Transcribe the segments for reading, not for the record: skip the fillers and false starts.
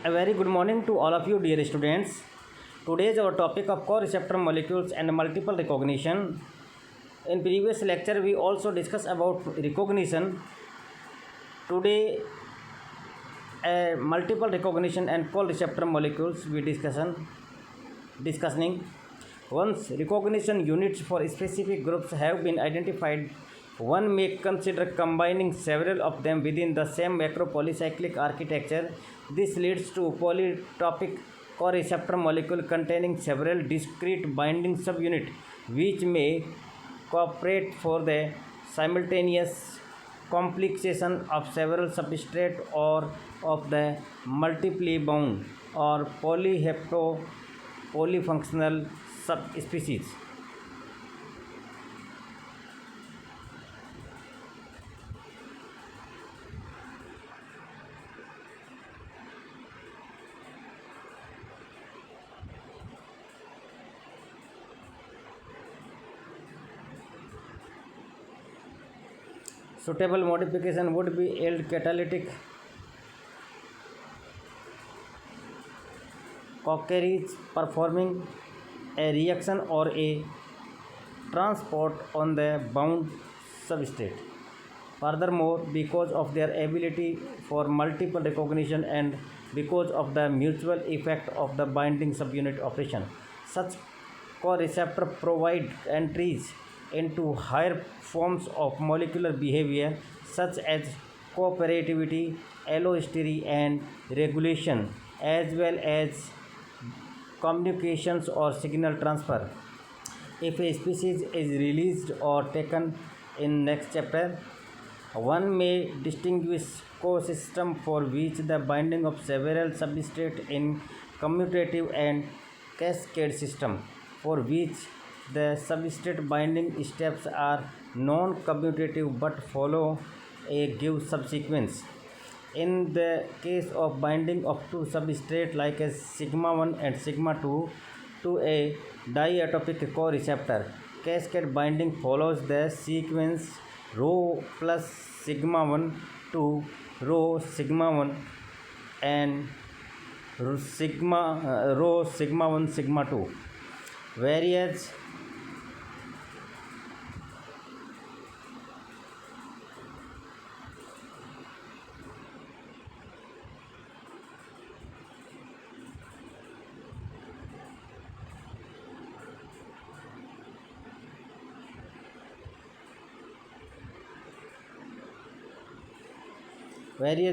A very good morning to all of you, dear students. Today is our topic of co-receptor molecules and multiple recognition. In previous lecture, we also discussed about recognition. Today, multiple recognition and co-receptor molecules we discussing. Once recognition units for specific groups have been identified, one may consider combining several of them within the same macropolycyclic architecture. This leads to polytopic co-receptor molecule containing several discrete binding subunits which may cooperate for the simultaneous complexation of several substrate or of the multiply bound or polyhepto polyfunctional subspecies. Suitable modification would be yield catalytic cocktails performing a reaction or a transport on the bound substrate. Furthermore, because of their ability for multiple recognition and because of the mutual effect of the binding subunit operation, such co-receptor provide entries into higher forms of molecular behavior such as cooperativity, allostery, and regulation, as well as communications or signal transfer. If a species is released or taken in next chapter, one may distinguish co-system for which the binding of several substrate in commutative and cascade system for which the substrate binding steps are non-commutative but follow a give subsequence. In the case of binding of two substrate like as sigma 1 and sigma 2 to a diatopic co-receptor, cascade binding follows the sequence rho plus sigma 1 to rho sigma 1 and rho sigma 1 sigma 2. Whereas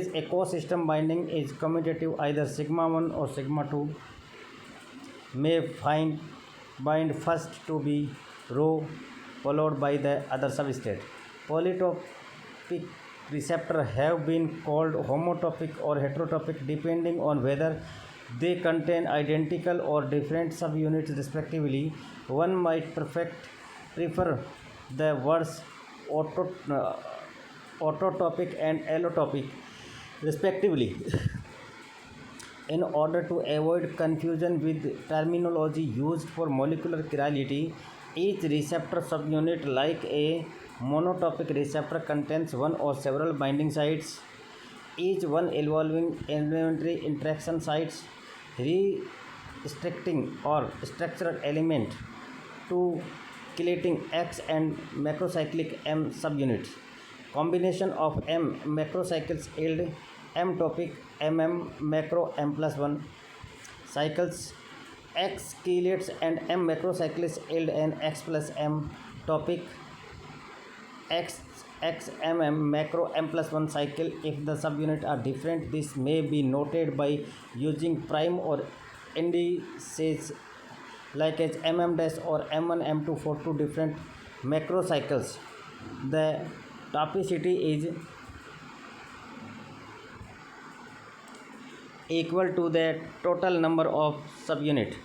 ecosystem binding is commutative, either sigma 1 or sigma 2 may bind first to be rho followed by the other substrate. Polytopic receptor have been called homotopic or heterotopic depending on whether they contain identical or different subunits respectively. One might prefer the words autotopic and allotopic respectively in order to avoid confusion with terminology used for molecular chirality. Each receptor subunit, like a monotopic receptor, contains one or several binding sites, each one involving elementary interaction sites, restricting or structural element to chelating X and macrocyclic M subunits. Combination of M macrocycles yield M topic macro M plus 1 cycles. X chelates and M macrocycles yield an X plus M topic macro M plus 1 cycle. If the subunits are different, this may be noted by using prime or indices like as dash or M1 M2 for two different macrocycles. The topicity is equal to the total number of subunits.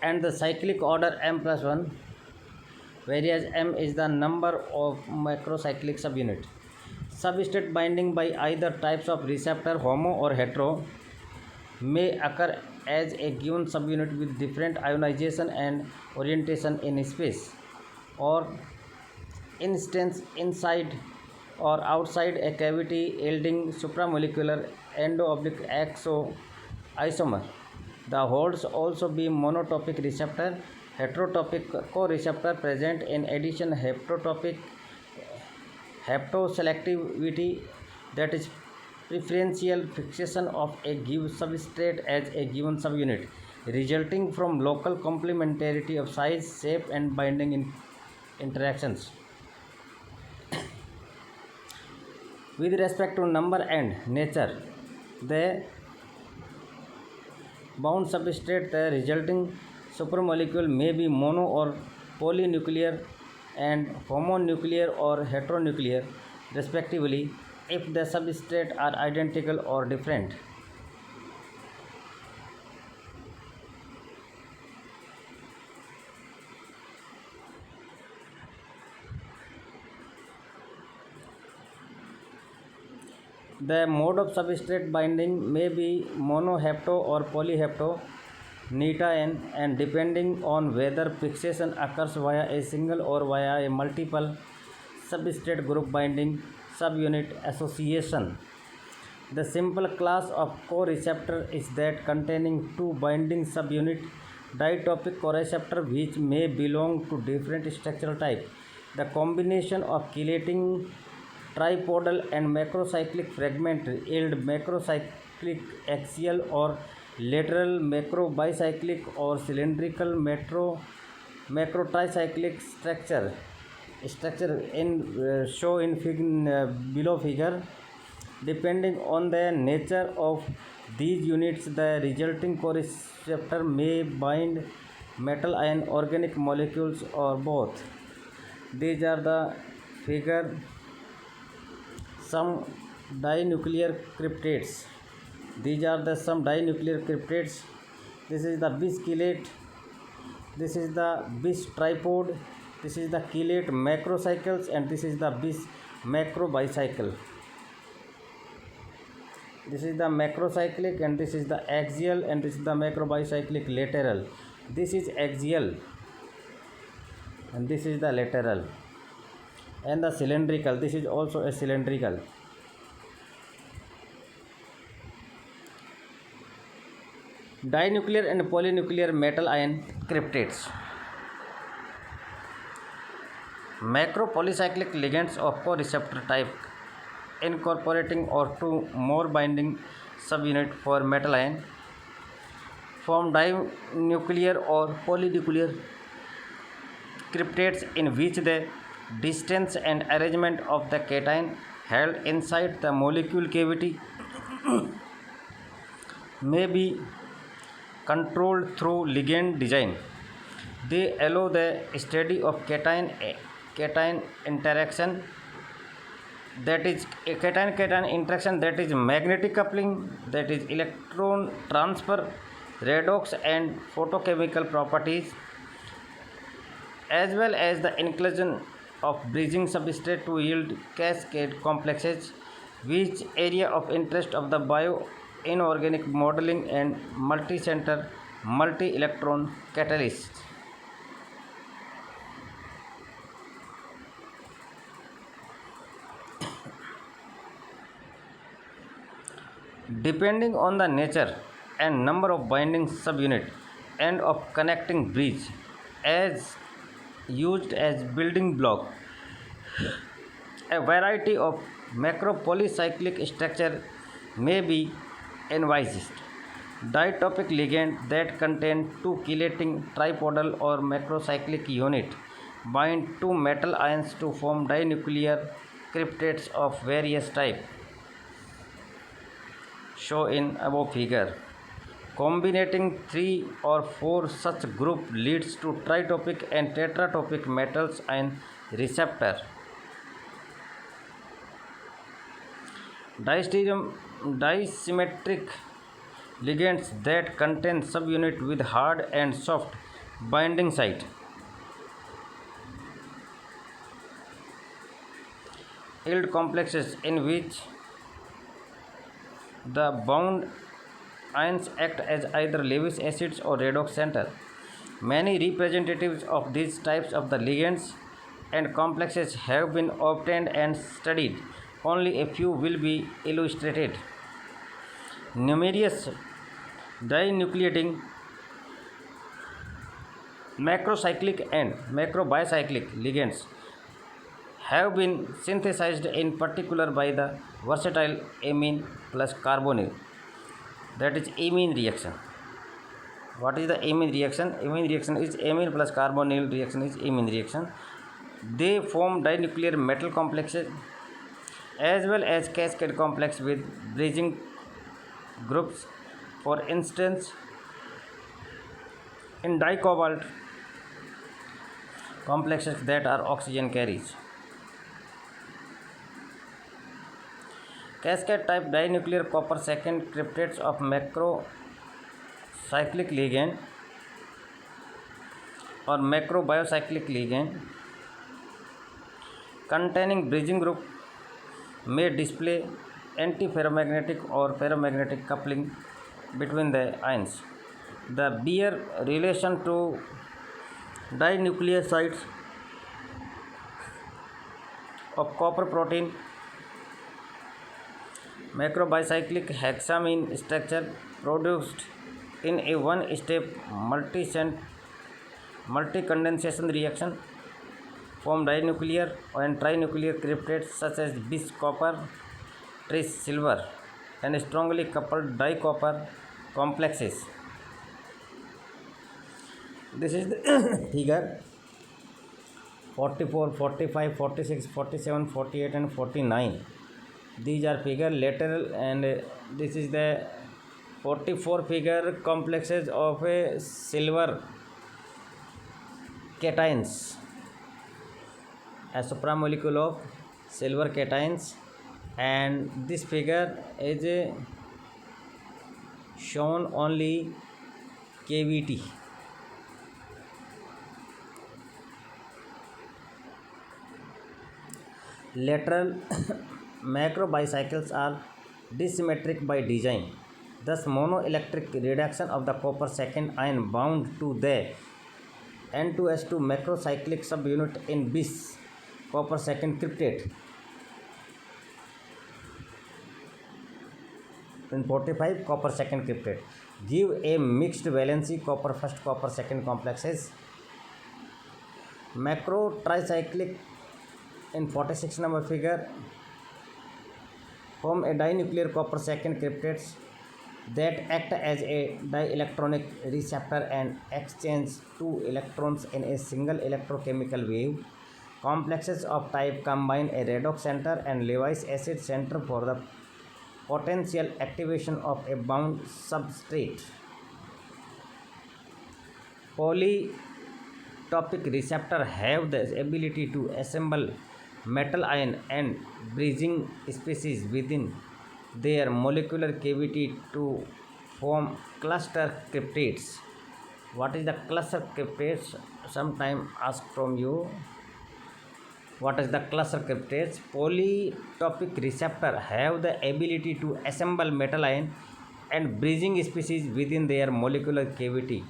and the cyclic order m plus 1, whereas m is the number of macrocyclic subunit. Substrate binding by either types of receptor, homo or hetero, may occur as a given subunit with different ionization and orientation in space or instance inside or outside a cavity yielding supramolecular endo-exo isomer. The holds also be monotopic receptor, heterotopic co-receptor present. In addition, haptoselectivity, that is preferential fixation of a given substrate as a given subunit, resulting from local complementarity of size, shape and binding interactions. With respect to number and nature, the bound substrate, the resulting supramolecule may be mono or polynuclear and homonuclear or heteronuclear, respectively, if the substrates are identical or different. The mode of substrate binding may be monohapto or polyhapto, neta n, and depending on whether fixation occurs via a single or via a multiple substrate group binding subunit association. The simple class of co-receptor is that containing two binding subunit ditopic co-receptor which may belong to different structural type. The combination of chelating tripodal and macrocyclic fragment yield macrocyclic axial or lateral macrobicyclic or cylindrical macrotricyclic structure in show in below figure. Depending on the nature of these units, the resulting co-receptor may bind metal ion, organic molecules or both. These are the figure some dinuclear cryptates. These are the some dinuclear cryptates. This is the bis chelate, this is the bis tripod, this is the chelate macrocycles, and this is the bis macrobicycle. This is the macrocyclic and this is the axial and this is the macrobicyclic lateral. This is axial and this is the lateral, and the cylindrical, this is also a cylindrical. Dinuclear and polynuclear metal ion cryptates. Macropolycyclic ligands of co-receptor type incorporating or two more binding subunit for metal ion form dinuclear or polynuclear cryptates in which the distance and arrangement of the cation held inside the molecule cavity may be controlled through ligand design. They allow the study of cation interaction, that is a cation interaction, that is magnetic coupling, that is electron transfer, redox and photochemical properties, as well as the inclusion of bridging substrate to yield cascade complexes, which area of interest of the bio-inorganic modeling and multi-center multi-electron catalysts. Depending on the nature and number of binding subunit and of connecting bridge as used as building block, a variety of macropolycyclic structure may be envisaged. Ditopic ligand that contain two chelating tripodal or macrocyclic unit bind two metal ions to form dinuclear cryptates of various type, show in above figure. Combinating 3 or 4 such group leads to tritopic and tetratopic metals ion receptor. Disymmetric ligands that contain subunit with hard and soft binding site. Yield complexes in which the bound ions act as either Lewis acids or redox center. Many representatives of these types of the ligands and complexes have been obtained and studied. Only a few will be illustrated. Numerous dinucleating macrocyclic and macrobicyclic ligands have been synthesized in particular by the versatile amine plus carbonyl, that is amine reaction. What is the amine reaction? Amine reaction is amine plus carbonyl reaction is amine reaction. They form dinuclear metal complexes as well as cascade complex with bridging groups. For instance, in dicobalt complexes that are oxygen carriers. Cascade type dinuclear copper second cryptates of macrocyclic ligand or macrobiocyclic ligand containing bridging group may display antiferromagnetic or ferromagnetic coupling between the ions. The Beer relation to dinucleosides of copper protein macrobicyclic hexamine structure produced in a one-step multi-condensation reaction form dinuclear and trinuclear cryptates such as bis copper, tris silver, and strongly coupled dicopper complexes. This is the figure 44, 45, 46, 47, 48, and 49. These are figure lateral, and this is the 44 figure complexes of a silver cations, a supramolecule of silver cations, and this figure is shown only cavity. Lateral macrobicycles are dissymmetric by design. Thus, monoelectric reduction of the copper second ion bound to the N2S2 macrocyclic subunit in bis copper second cryptate in 45 copper second cryptate give a mixed valency copper first copper second complexes. Macro tricyclic in 46 number figure form a dinuclear copper second cryptates that act as a dielectronic receptor and exchange two electrons in a single electrochemical wave. Complexes of type combine a redox center and Lewis acid center for the potential activation of a bound substrate. Polytopic receptor have the ability to assemble metal ion and bridging species within their molecular cavity to form cluster cryptates. What is the cluster cryptates? Sometime ask from you. What is the cluster cryptates? Polytopic receptor have the ability to assemble metal ion and bridging species within their molecular cavity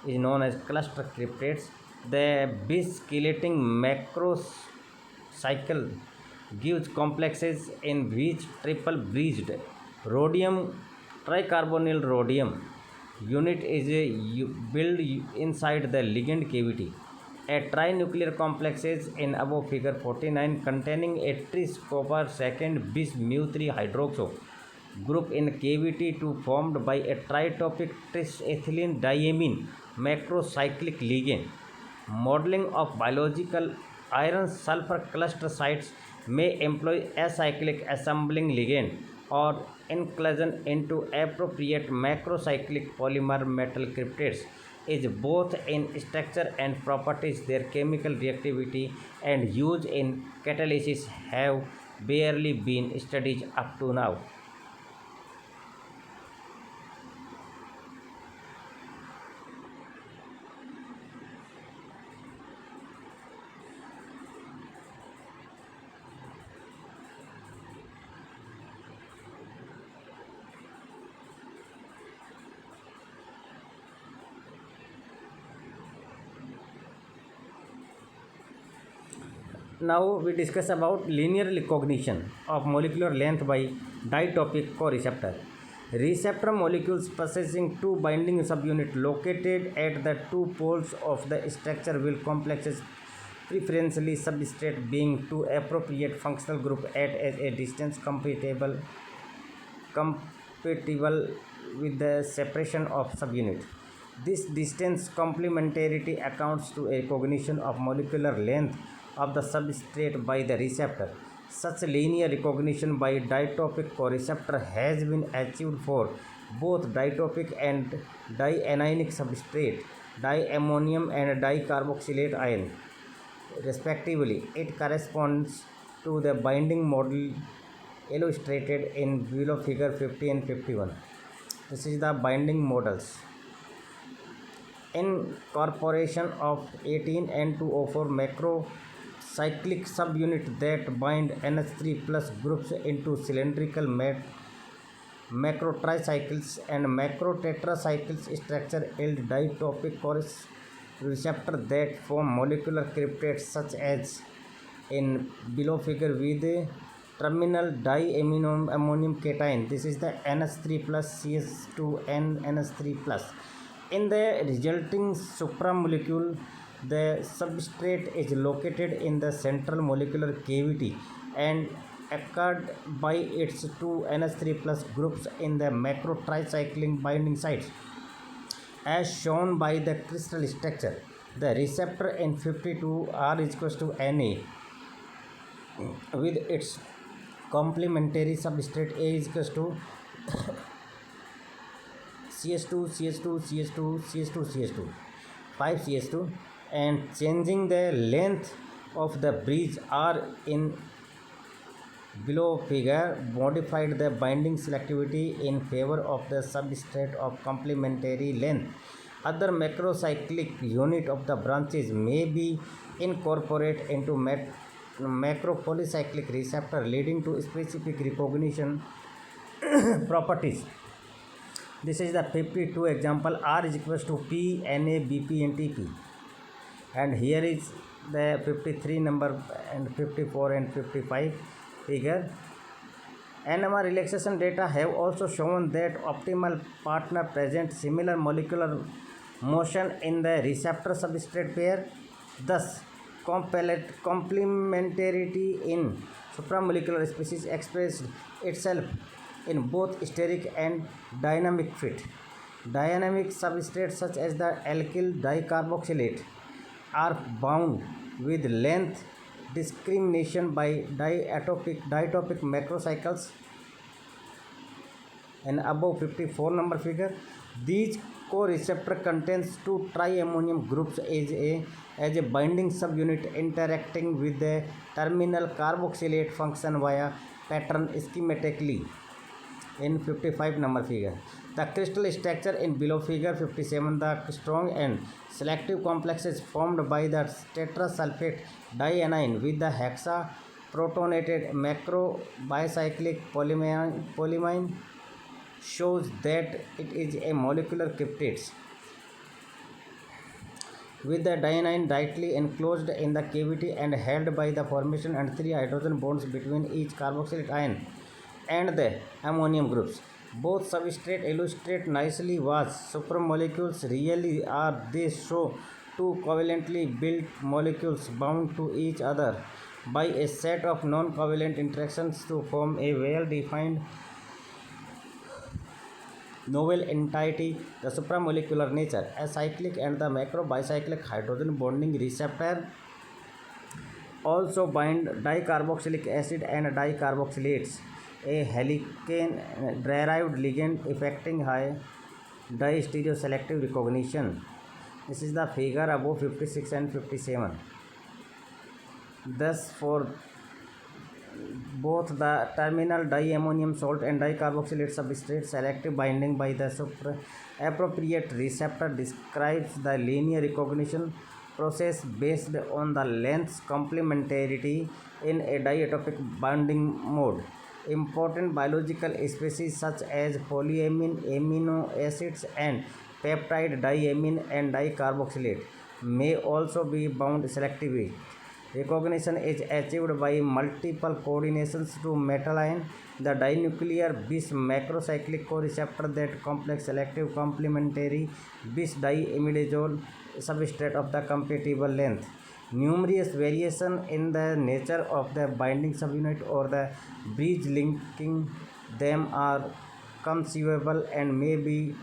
is known as cluster cryptates. The biskeleting macrocycle gives complexes in which triple bridged rhodium tricarbonyl rhodium unit is built inside the ligand cavity. A trinuclear complexes in above figure 49 containing a tris copper second bis mu3 hydroxo group in cavity to formed by a tritopic tris ethylene diamine macrocyclic ligand. Modeling of biological iron sulfur cluster sites may employ acyclic assembling ligand or inclusion into appropriate macrocyclic polymer metal cryptates is both in structure and properties. Their chemical reactivity and use in catalysis have barely been studied up to now. Now we discuss about linear recognition of molecular length by ditopic co-receptor. Receptor molecules possessing two binding subunits located at the two poles of the structure will complexes preferentially substrate being to appropriate functional group at a distance compatible with the separation of subunit. This distance complementarity accounts to a recognition of molecular length of the substrate by the receptor. Such linear recognition by ditopic coreceptor has been achieved for both ditopic and dianionic substrate, diammonium and dicarboxylate ion, respectively. It corresponds to the binding model illustrated in below figure 50 and 51. This is the binding models. Incorporation of 18N2O4 macrocyclic subunit that bind NH3 plus groups into cylindrical macrotricycles and macrotetracycles structure yield ditopic receptor that form molecular cryptates such as in below figure with terminal diammonium cation. This is the NH3 plus CS2N NH3 plus. In the resulting supramolecule, the substrate is located in the central molecular cavity and anchored by its two NH3 plus groups in the macrotricycling binding sites. As shown by the crystal structure, the receptor in 52 R is equals to Na with its complementary substrate A is equals to CS2, CS2, CS2, CS2, CS2, 5 CS2, and changing the length of the bridge R in below figure modified the binding selectivity in favor of the substrate of complementary length. Other macrocyclic unit of the branches may be incorporated into macropolycyclic receptor leading to specific recognition properties. This is the 52 example. R is equals to P, Na, Bp and Tp. And here is the 53 number and 54 and 55 figure. NMR relaxation data have also shown that optimal partner present similar molecular motion in the receptor substrate pair. Thus, complementarity in supramolecular species expressed itself in both steric and dynamic fit. Dynamic substrates such as the alkyl dicarboxylate are bound with length discrimination by ditopic macrocycles and above 54 number figure. These co-receptor contains two triammonium groups as a binding subunit interacting with the terminal carboxylate function via pattern schematically in 55 number figure. The crystal structure in below figure 57, the strong and selective complexes formed by the tetrasulfate dianion with the hexaprotonated macro bicyclic polyamine shows that it is a molecular cryptase with the dianion tightly enclosed in the cavity and held by the formation and three hydrogen bonds between each carboxylate ion and the ammonium groups. Both substrate illustrate nicely what supramolecules really are. They show two covalently built molecules bound to each other by a set of non-covalent interactions to form a well-defined novel entity. The supramolecular nature, acyclic and the macro bicyclic hydrogen bonding receptor also bind dicarboxylic acid and dicarboxylates, a helicane derived ligand affecting high distereoselective recognition. This is the figure above 56 and 57. Thus, for both the terminal diammonium salt and dicarboxylate substrate, selective binding by the appropriate receptor describes the linear recognition process based on the length's complementarity in a diatopic binding mode. Important biological species such as polyamine, amino acids, and peptide diamine and dicarboxylate may also be bound selectively Recognition is achieved by multiple coordinations to metalline the dinuclear bis macrocyclic co-receptor that complex selective complementary bis diimidazole substrate of the compatible length. Numerous variation in the nature of the binding subunit or the bridge linking them are conceivable and may be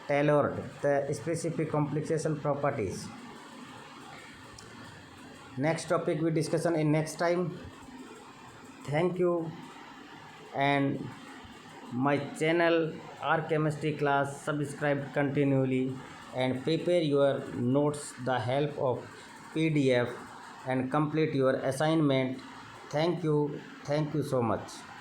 tailored the specific complication properties. Next topic we discussion in next time. Thank you, and my channel R chemistry class subscribe continually and prepare your notes the help of PDF and complete your assignment. Thank you so much.